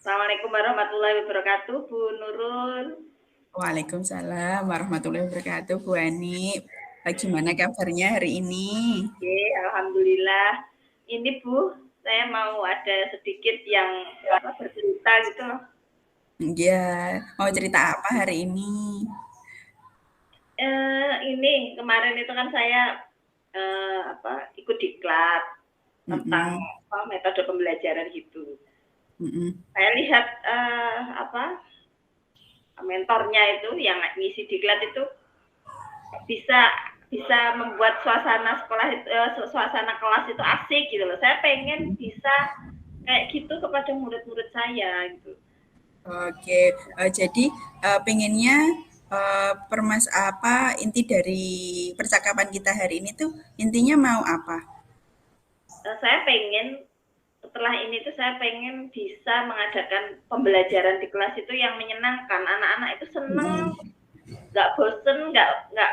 Assalamualaikum warahmatullahi wabarakatuh, Bu Nurul. Waalaikumsalam warahmatullahi wabarakatuh, Bu Ani. Bagaimana kabarnya hari ini? Oke, alhamdulillah. Ini Bu, saya mau ada sedikit yang bercerita gitu loh. Ya, mau cerita apa hari ini? Ini kemarin itu kan saya ikut diklat tentang Mm-mm, metode pembelajaran gitu. mm-mm, Saya lihat mentornya itu yang ngisi diklat itu bisa bisa membuat suasana sekolah itu, suasana kelas itu asik gitu loh. Saya pengen bisa kayak gitu kepada murid-murid saya gitu. Oke, jadi pengennya apa inti dari percakapan kita hari ini tuh intinya mau apa? Saya pengen setelah ini tuh saya pengen bisa mengadakan pembelajaran di kelas itu yang menyenangkan. Anak-anak itu seneng, Mm-mm. nggak bosen, nggak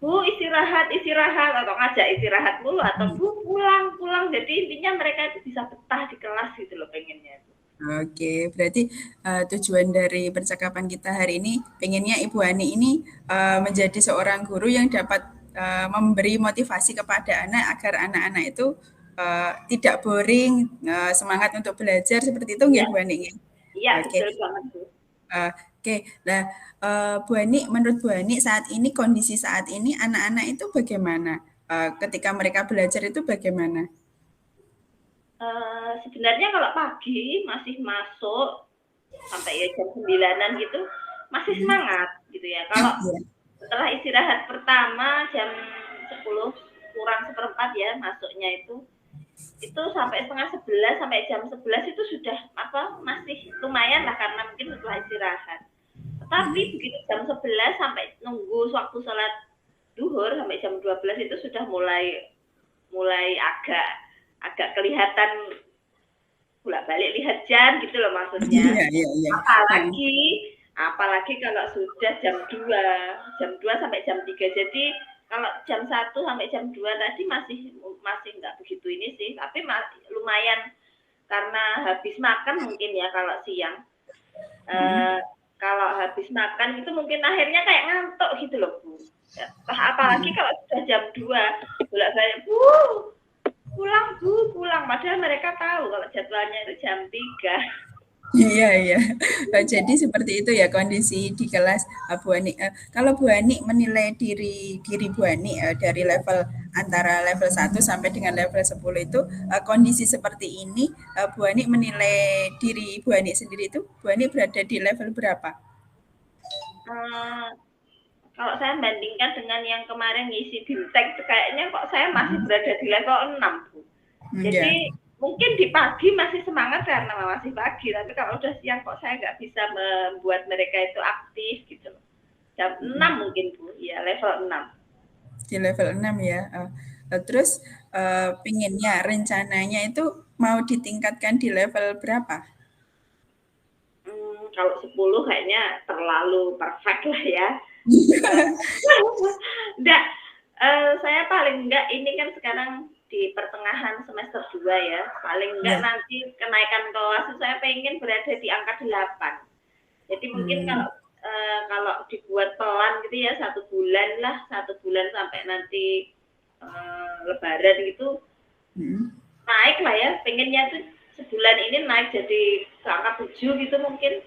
Bu istirahat istirahat atau ngajak istirahat mulu atau Bu pulang pulang. Jadi intinya mereka itu bisa betah di kelas gitu loh pengennya. Oke, berarti tujuan dari percakapan kita hari ini, pengennya Ibu Ani ini menjadi seorang guru yang dapat memberi motivasi kepada anak agar anak-anak itu tidak boring, semangat untuk belajar seperti itu nggak Iya, Bu Ani? iya Oke, betul banget Bu. oke. Nah, Bu Ani, menurut Bu Ani saat ini kondisi saat ini anak-anak itu bagaimana? Ketika mereka belajar itu bagaimana? Sebenarnya kalau pagi masih masuk sampai ya jam 9-an gitu, masih semangat gitu ya. Kalau Iya. setelah istirahat pertama jam 10 kurang seperempat ya masuknya itu sampai setengah 11 sampai jam 11 itu sudah masih lumayan lah karena mungkin setelah istirahat. Tetapi begitu jam 11 sampai nunggu waktu sholat duhur sampai jam 12 itu sudah mulai mulai agak agak kelihatan bolak-balik lihat jam gitu loh maksudnya. Iya, iya, iya. Apalagi apalagi kalau sudah jam 2 sampai jam 3. Jadi kalau jam 1 sampai jam 2 tadi masih masih nggak begitu ini sih, tapi lumayan karena habis makan mungkin ya kalau siang. Eh, kalau habis makan itu mungkin akhirnya kayak ngantuk gitu loh, Bu. Ya, apalagi kalau sudah jam 2 bolak-balik, Bu, pulang Bu, pulang. Padahal mereka tahu kalau jadwalnya itu jam 3. Iya, iya. Jadi seperti itu ya kondisi di kelas Bu Ani. Kalau Bu Ani menilai diri diri Bu Ani dari level antara level 1 sampai dengan level 10 itu kondisi seperti ini Bu Ani menilai diri Bu Ani sendiri itu Bu Ani berada di level berapa? Eh, kalau saya bandingkan dengan yang kemarin ngisi BIMTEK, kayaknya kok saya masih berada di level 6, Bu. Jadi Ya. mungkin di pagi masih semangat karena masih pagi, tapi kalau udah siang kok saya nggak bisa membuat mereka itu aktif gitu loh. Jam 6 mungkin, Bu. Ya, level 6. Di level 6 ya. Terus pinginnya rencananya itu mau ditingkatkan di level berapa? Kalau 10 kayaknya terlalu perfect lah ya. Enggak, saya paling enggak ini kan sekarang di pertengahan semester 2 ya, paling enggak Ya. nanti kenaikan kelas saya pengen berada di angka 8. Jadi mungkin Hmm. kalau dibuat pelan gitu ya, 1 bulan lah, 1 bulan sampai nanti lebaran gitu, Hmm. naik lah ya, pengennya tuh sebulan ini naik jadi ke angka 7 gitu mungkin.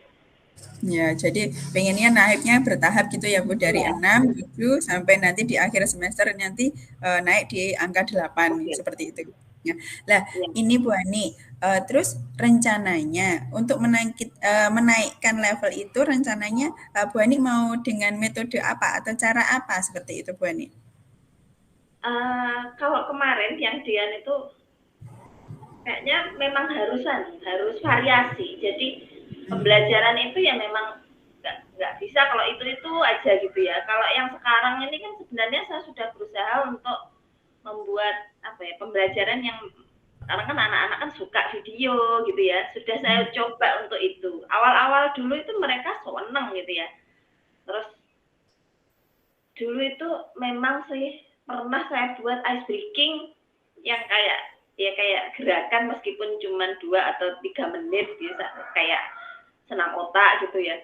Ya, jadi pengennya naiknya bertahap gitu ya Bu dari Iya, 6, 7 sampai nanti di akhir semester nanti naik di angka 8 oke. seperti itu. Ya. Lah, Iya. ini Bu Ani, terus rencananya untuk menaikkan level itu rencananya Bu Ani mau dengan metode apa atau cara apa seperti itu Bu Ani? Kalau kemarin yang Dian itu kayaknya memang harus variasi. Jadi pembelajaran itu ya memang nggak bisa kalau itu aja gitu ya. Kalau yang sekarang ini kan sebenarnya saya sudah berusaha untuk membuat pembelajaran yang sekarang kan anak-anak kan suka video gitu ya. Sudah saya coba untuk itu. Awal-awal dulu itu mereka seneng gitu ya. Terus dulu itu memang sih pernah saya buat ice breaking yang kayak gerakan meskipun cuma 2 atau 3 menit bisa kayak senam otak gitu ya.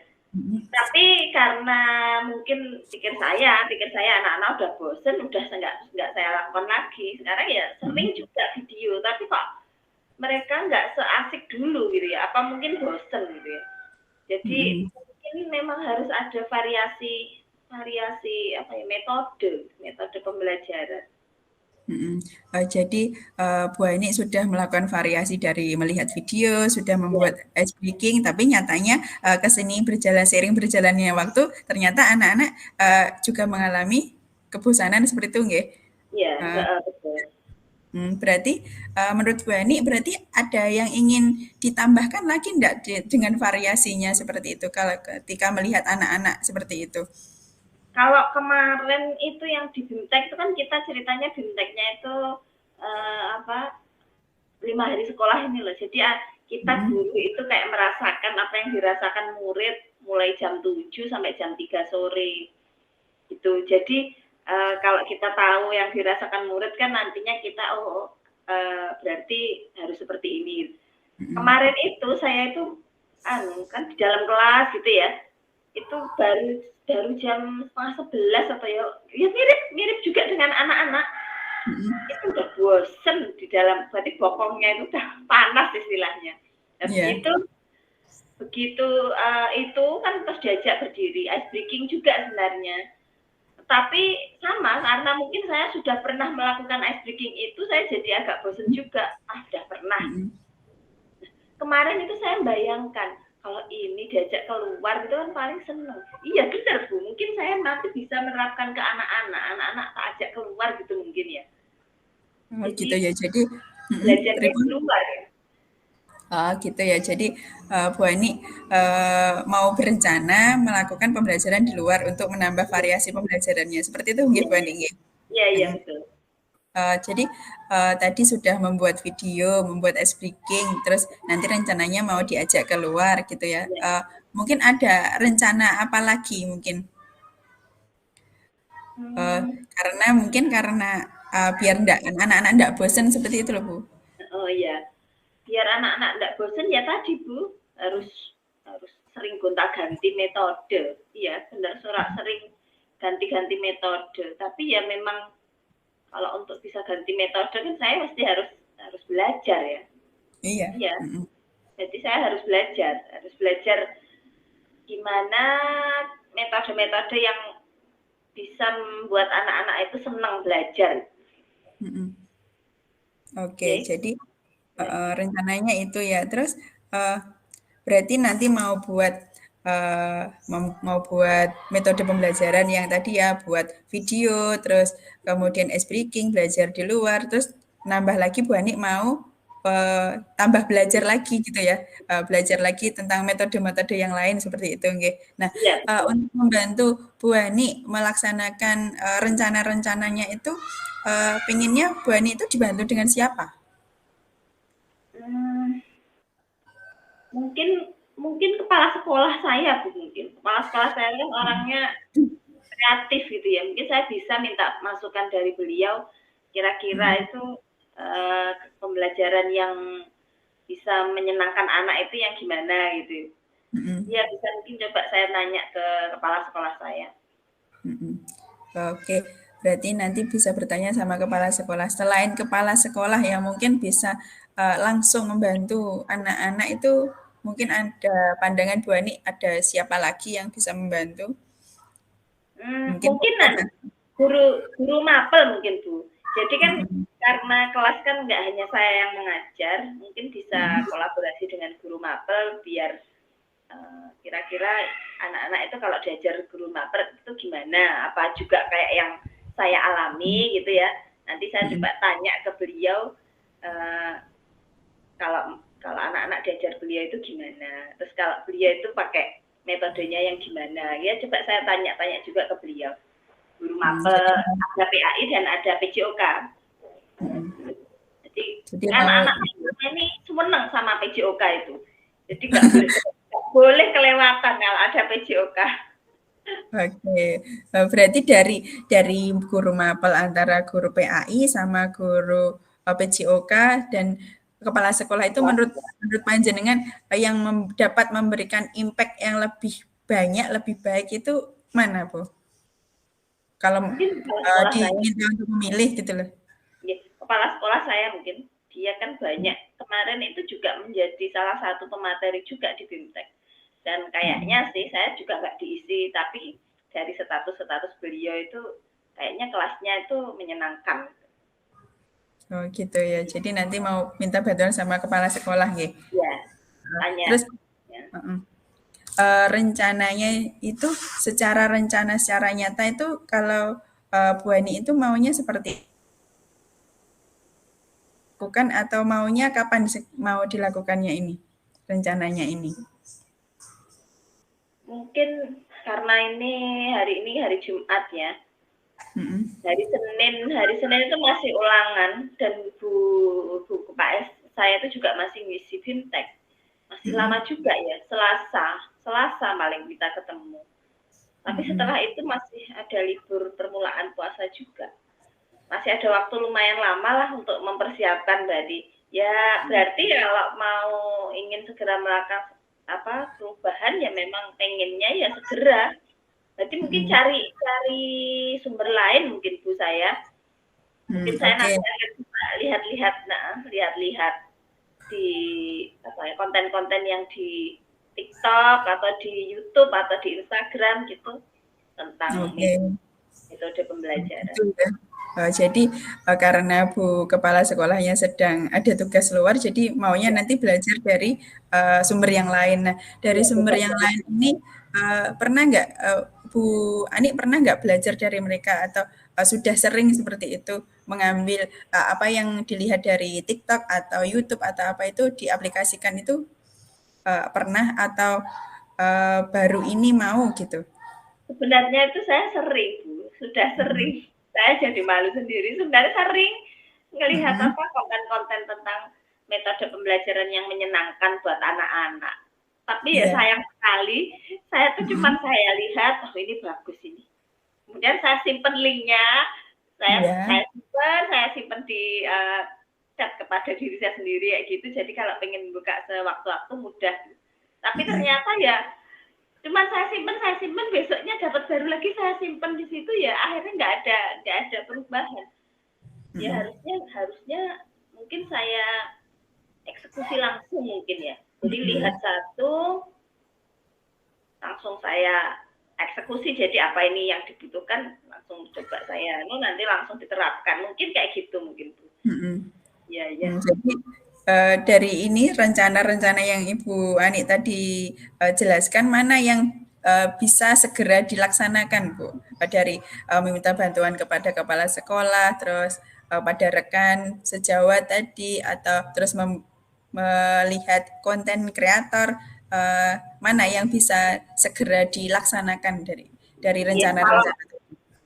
Tapi karena mungkin pikir saya anak-anak udah bosen, udah nggak saya lakukan lagi. Sekarang ya sering juga video, tapi kok mereka nggak seasik dulu gitu ya. Apa mungkin bosen gitu ya. Jadi ini memang harus ada variasi apa ya, metode pembelajaran. Jadi Bu Aini sudah melakukan variasi dari melihat video, sudah Ya, membuat ice breaking, tapi nyatanya kesini seiring berjalannya waktu, ternyata anak-anak juga mengalami kebosanan seperti itu, nggih? ya, Uh, betul. Berarti menurut Bu Ani berarti ada yang ingin ditambahkan lagi enggak dengan variasinya seperti itu kalau ketika melihat anak-anak seperti itu? Kalau kemarin itu yang di BIMTEK itu kan kita ceritanya BIMTEKnya itu apa 5 hari sekolah ini loh. Jadi kita guru itu kayak merasakan apa yang dirasakan murid mulai jam 7 sampai jam 3 sore. Gitu. Jadi kalau kita tahu yang dirasakan murid kan nantinya kita berarti harus seperti ini. Kemarin itu saya itu kan di dalam kelas gitu ya. Itu baru jam 10:30 atau ya mirip juga dengan anak-anak. Itu udah bosen di dalam, berarti bokongnya itu udah panas istilahnya. Nah, begitu itu kan terus diajak berdiri, ice breaking juga sebenarnya. Tapi sama, karena mungkin saya sudah pernah melakukan ice breaking itu, saya jadi agak bosen juga. Sudah pernah. Kemarin itu saya bayangkan, kalau ini diajak keluar itu kan paling seneng. Iya benar Bu, mungkin saya nanti bisa menerapkan ke anak-anak tak ajak keluar gitu mungkin ya. Oh, Jadi gitu ya. Jadi belajarnya di luar ya. gitu ya. Jadi Bu Ani mau berencana melakukan pembelajaran di luar untuk menambah variasi pembelajarannya. Seperti itu nggih Bu Ani nggih? Iya betul. Jadi tadi sudah membuat video, membuat ice breaking, terus nanti rencananya mau diajak keluar gitu ya. Ya. Mungkin ada rencana apa lagi mungkin? Karena biar anak-anak enggak bosan seperti itu loh Bu. Oh iya, biar anak-anak enggak bosan ya tadi Bu, harus harus sering gonta-ganti metode. Iya, benar sering ganti-ganti metode. Tapi ya memang kalau untuk bisa ganti metode kan saya mesti harus belajar ya. Iya. Iya. Jadi saya harus belajar gimana metode-metode yang bisa membuat anak-anak itu senang belajar. Oke, jadi rencananya itu ya. Terus berarti nanti mau buat metode pembelajaran yang tadi ya, buat video, terus kemudian ice breaking, belajar di luar, terus nambah lagi Bu Ani mau tambah belajar lagi gitu ya, belajar lagi tentang metode-metode yang lain seperti itu, nggih. Nah, Ya, untuk membantu Bu Ani melaksanakan rencana-rencananya itu, pinginnya Bu Ani itu dibantu dengan siapa? mungkin kepala sekolah saya Bu, mungkin kepala sekolah saya kan orangnya kreatif gitu ya, mungkin saya bisa minta masukan dari beliau kira-kira itu pembelajaran yang bisa menyenangkan anak itu yang gimana gitu ya. Bisa mungkin coba saya nanya ke kepala sekolah saya. Oke, berarti nanti bisa bertanya sama kepala sekolah. Selain kepala sekolah yang mungkin bisa langsung membantu anak-anak itu, mungkin ada pandangan Bu Ani, ada siapa lagi yang bisa membantu? Mungkin Mungkin guru mapel mungkin Bu. Jadi kan karena kelas kan nggak hanya saya yang mengajar, mungkin bisa kolaborasi dengan guru mapel biar kira-kira anak-anak itu kalau diajar guru mapel itu gimana? Apa juga kayak yang saya alami gitu ya? Nanti saya coba tanya ke beliau kalau anak-anak diajar beliau itu gimana? Terus kalau beliau itu pakai metodenya yang gimana? Ya coba saya tanya-tanya juga ke beliau. Guru mapel, ada PAI dan ada PJOK. Jadi anak-anak ini senang sama PJOK itu. Jadi nggak boleh kelewatan kalau ada PJOK. Oke, berarti dari guru mapel antara guru PAI sama guru PJOK dan kepala sekolah itu menurut menurut panjenengan yang dapat memberikan impact yang lebih banyak, lebih baik itu mana, Bu? Kalau Mungkin kepala sekolah saya, diminta untuk memilih gitu loh. ya, kepala sekolah saya mungkin dia kan banyak kemarin itu juga menjadi salah satu pemateri juga di BIMTEK. Dan kayaknya Mhm. sih saya juga nggak diisi, tapi dari status-status beliau itu kayaknya kelasnya itu menyenangkan. Oh gitu ya. Jadi nanti mau minta bantuan sama kepala sekolah nggih. Ya, tanya. Terus Ya. heeh, rencananya itu secara nyata itu kalau Bu Ani itu maunya seperti lakukan atau maunya kapan mau dilakukannya ini? Rencananya ini. Mungkin karena ini hari Jumat ya. Mhm. Hari Senin itu masih ulangan dan Bu Kepala saya itu juga masih ngisi BIMTEK. Masih lama Mhm. juga ya, Selasa paling kita ketemu. Tapi setelah Mhm. itu masih ada libur permulaan puasa juga. Masih ada waktu lumayan lama lah untuk mempersiapkan tadi. Ya berarti kalau mau ingin segera melakukan perubahan ya memang pengennya ya segera. Berarti mungkin Mhm. cari cari sumber lain mungkin Bu saya. Mungkin saya Oke. nanti akan lihat-lihat, lihat-lihat di konten-konten yang di TikTok atau di YouTube atau di Instagram gitu tentang Oke. metode pembelajaran. Gitu ya. Jadi karena Bu Kepala Sekolahnya sedang ada tugas luar, jadi maunya Ya, nanti belajar dari sumber yang lain. Nah, dari ya sumber betul. yang lain ini pernah nggak Bu Ani pernah nggak belajar dari mereka atau sudah sering seperti itu mengambil apa yang dilihat dari TikTok atau YouTube atau apa itu diaplikasikan itu pernah atau baru ini mau gitu? Sebenarnya itu saya sering, Bu. Sudah Mm-mm. sering. Saya jadi malu sendiri. Sebenarnya sering melihat Mm-mm. konten-konten tentang metode pembelajaran yang menyenangkan buat anak-anak. Tapi ya Iya. sayang sekali, saya tuh cuma Mm-mm. saya lihat, oh ini bagus ini. Kemudian saya simpen linknya, Iya. saya simpen di chat kepada diri saya sendiri kayak gitu. Jadi kalau pengen buka sewaktu-waktu mudah. Tapi Mm-mm. ternyata ya cuma saya simpen besoknya dapat baru lagi saya simpen di situ ya akhirnya nggak ada perubahan. Ya Mm-mm. harusnya harusnya mungkin saya eksekusi langsung mungkin ya. Jadi lihat Mhm. satu langsung saya eksekusi jadi apa ini yang dibutuhkan langsung coba saya nanti langsung diterapkan mungkin kayak gitu mungkin Bu. Mhm. Ya ya. Jadi, dari ini rencana-rencana yang Ibu Ani tadi, jelaskan mana yang, bisa segera dilaksanakan, Bu? Dari, meminta bantuan kepada kepala sekolah, terus, pada rekan sejawat tadi, atau terus melihat konten kreator, mana yang bisa segera dilaksanakan dari Ya kalau rencana-rencana tadi?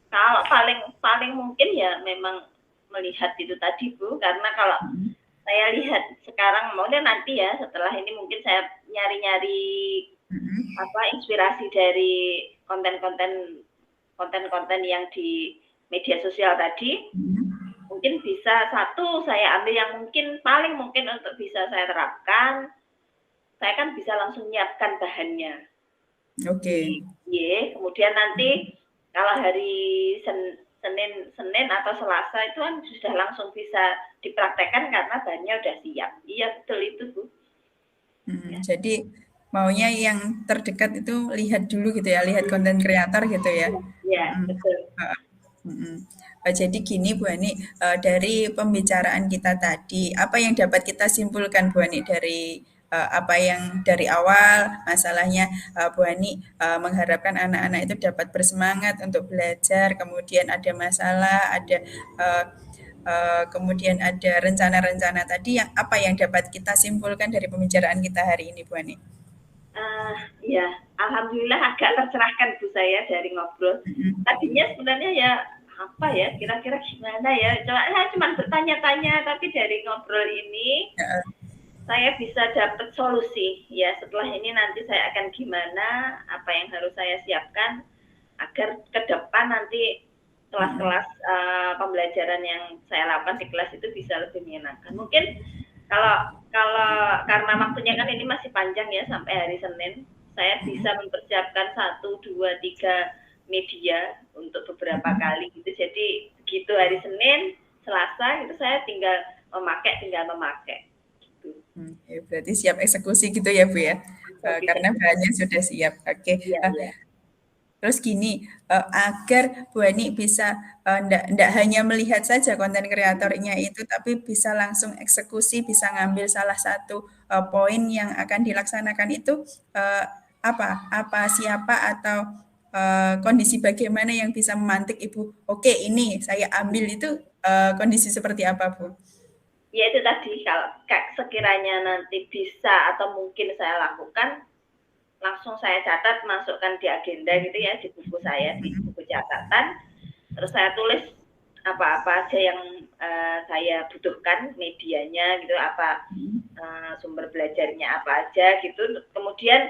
kalau paling paling mungkin ya memang melihat itu tadi Bu karena kalau Mhm. saya lihat sekarang maunya nanti ya setelah ini mungkin saya nyari-nyari Mhm. inspirasi dari konten-konten yang di media sosial tadi Mhm. mungkin bisa satu saya ambil yang paling mungkin untuk bisa saya terapkan saya kan bisa langsung nyiapkan bahannya Oke. kemudian nanti kalau hari Senin atau Selasa itu kan sudah langsung bisa dipraktekkan karena bahannya udah siap. Iya betul itu Bu. Ya, Jadi maunya yang terdekat itu lihat dulu gitu ya, lihat konten kreator gitu ya. ya Mhm, betul. heeh, mhm. Jadi gini Bu Ani, dari pembicaraan kita tadi, apa yang dapat kita simpulkan Bu Ani dari apa yang dari awal masalahnya Bu Ani mengharapkan anak-anak itu dapat bersemangat untuk belajar, kemudian ada masalah, ada eh, kemudian ada rencana-rencana tadi yang apa yang dapat kita simpulkan dari pembicaraan kita hari ini, Bu Ani? Ya, alhamdulillah agak tercerahkan Bu saya dari ngobrol. Mhm. Tadinya sebenarnya ya apa ya kira-kira gimana ya saya cuma bertanya-tanya tapi dari ngobrol ini Heeh. saya bisa dapat solusi ya setelah ini nanti saya akan gimana apa yang harus saya siapkan agar ke depan nanti Mhm. kelas-kelas pembelajaran yang saya lakukan di kelas itu bisa lebih menyenangkan mungkin Kalau kalau karena waktunya kan ini masih panjang ya sampai hari Senin, saya bisa mempersiapkan 1, 2, 3 media untuk beberapa kali gitu. Jadi begitu hari Senin, Selasa itu saya tinggal memakai gitu. Ya, berarti siap eksekusi gitu ya, Bu, ya? Oh, bisa Karena bahannya sudah siap. Oke, iya iya. terus gini, agar Bu Ani bisa, ndak hanya melihat saja konten kreatornya itu, tapi bisa langsung eksekusi, bisa ngambil salah satu, poin yang akan dilaksanakan itu, apa? Apa, siapa, atau, kondisi bagaimana yang bisa memantik Ibu, "Oke, ini saya ambil," itu, kondisi seperti apa, Bu? Ya itu tadi kalau sekiranya nanti bisa atau mungkin saya lakukan, langsung saya catat, masukkan di agenda gitu ya, di buku saya, di buku catatan, terus saya tulis apa-apa aja yang saya butuhkan, medianya gitu, apa sumber belajarnya apa aja gitu. Kemudian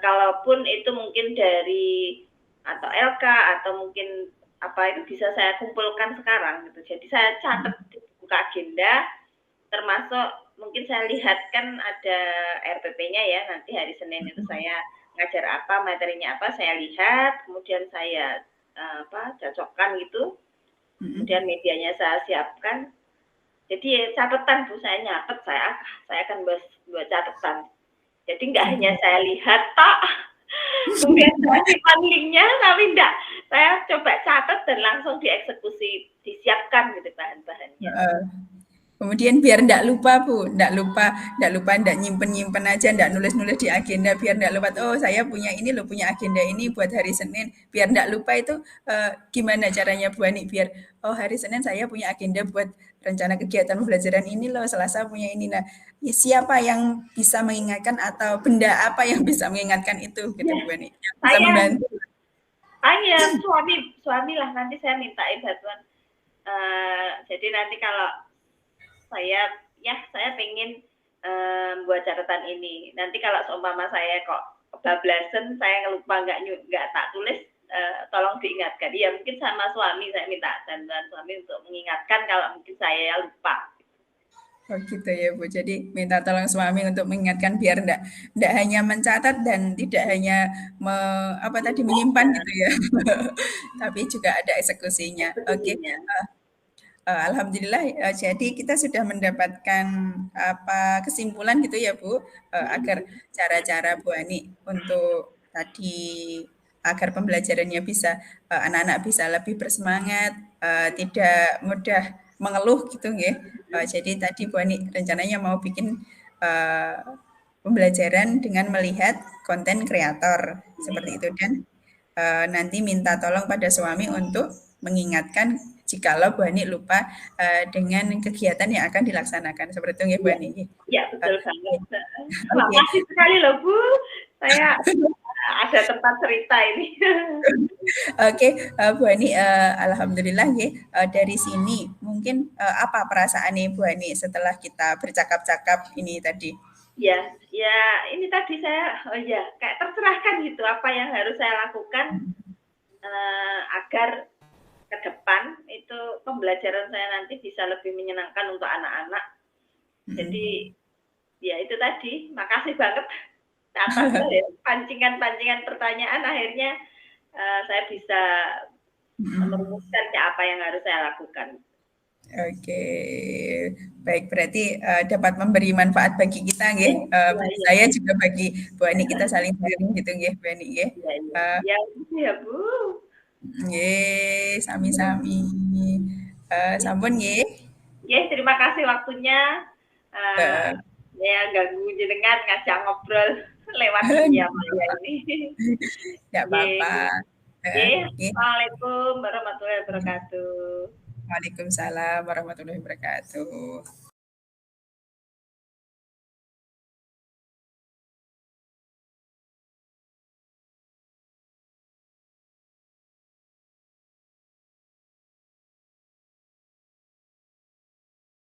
kalaupun itu mungkin dari atau LK atau mungkin apa itu bisa saya kumpulkan sekarang gitu. Jadi saya catat di buku agenda, termasuk mungkin saya lihat kan ada RPP-nya ya, nanti hari Senin itu saya ngajar apa, materinya apa, saya lihat, kemudian saya cocokkan gitu, kemudian medianya saya siapkan. Jadi catatan Bu, saya nyatet, saya akan buat catatan. Jadi nggak hanya saya lihat tok, kemudian saya simpan linknya, tapi enggak. Saya coba catat dan langsung dieksekusi, disiapkan gitu bahan-bahannya. Heeh. Kemudian biar ndak lupa Bu, ndak nyimpen-nyimpen aja, ndak nulis-nulis di agenda biar ndak lupa. Oh saya punya ini loh, punya agenda ini buat hari Senin. Biar ndak lupa itu gimana caranya Bu Ani biar oh hari Senin saya punya agenda buat rencana kegiatan pembelajaran ini loh, Selasa punya ini. Nah, siapa yang bisa mengingatkan atau benda apa yang bisa mengingatkan itu gitu Ya, Bu Ani? Yang bisa saya membantu. suami lah nanti saya mintain bantuan. Jadi nanti kalau saya pengen buat catatan ini. Nanti kalau seumpama saya kok kebablasan, saya lupa nggak tak tulis, tolong diingatkan. Ya mungkin sama suami saya minta bantuan suami untuk mengingatkan kalau mungkin saya lupa. Oh gitu ya Bu. Jadi minta tolong suami untuk mengingatkan biar ndak hanya mencatat dan tidak hanya apa tadi menyimpan gitu ya. Tapi juga ada eksekusinya. Oke. Eksekusinya. Alhamdulillah jadi kita sudah mendapatkan apa kesimpulan gitu ya Bu agar cara-cara Bu Ani untuk tadi agar pembelajarannya bisa anak-anak bisa lebih bersemangat, tidak mudah mengeluh gitu nggih. Jadi tadi Bu Ani rencananya mau bikin pembelajaran dengan melihat konten kreator seperti itu dan nanti minta tolong pada suami untuk mengingatkan jikalau Bu Ani lupa dengan kegiatan yang akan dilaksanakan. Seperti itu ya Bu Iya, Ani. ya, betul banget. Oke. Makasih sekali loh Bu. Saya ada tempat cerita ini. Oke, Bu Ani, alhamdulillah ya. Dari sini mungkin apa perasaan nih Bu Ani setelah kita bercakap-cakap ini tadi? Ya, ini tadi saya, oh ya, kayak tercerahkan gitu apa yang harus saya lakukan agar ke depan itu pembelajaran saya nanti bisa lebih menyenangkan untuk anak-anak. Jadi ya itu tadi, makasih banget atas pancingan-pancingan pertanyaan akhirnya saya bisa merumuskan apa yang harus saya lakukan. Oke, baik berarti dapat memberi manfaat bagi kita, nggih. Bagi Iya, saya juga bagi Bu Ani kita saling sharing gitu, nggih, Bu Ani, nggih. iya, iya. Uh, Ya, gitu ya Bu. nggih, sami-sami. Sampun nggih. Ya, terima kasih waktunya. Uh, ya, ganggu jenengan ngajak ngobrol lewat dunia maya ini. Nggak apa-apa. Nggih. Assalamualaikum warahmatullahi wabarakatuh. Waalaikumsalam warahmatullahi wabarakatuh.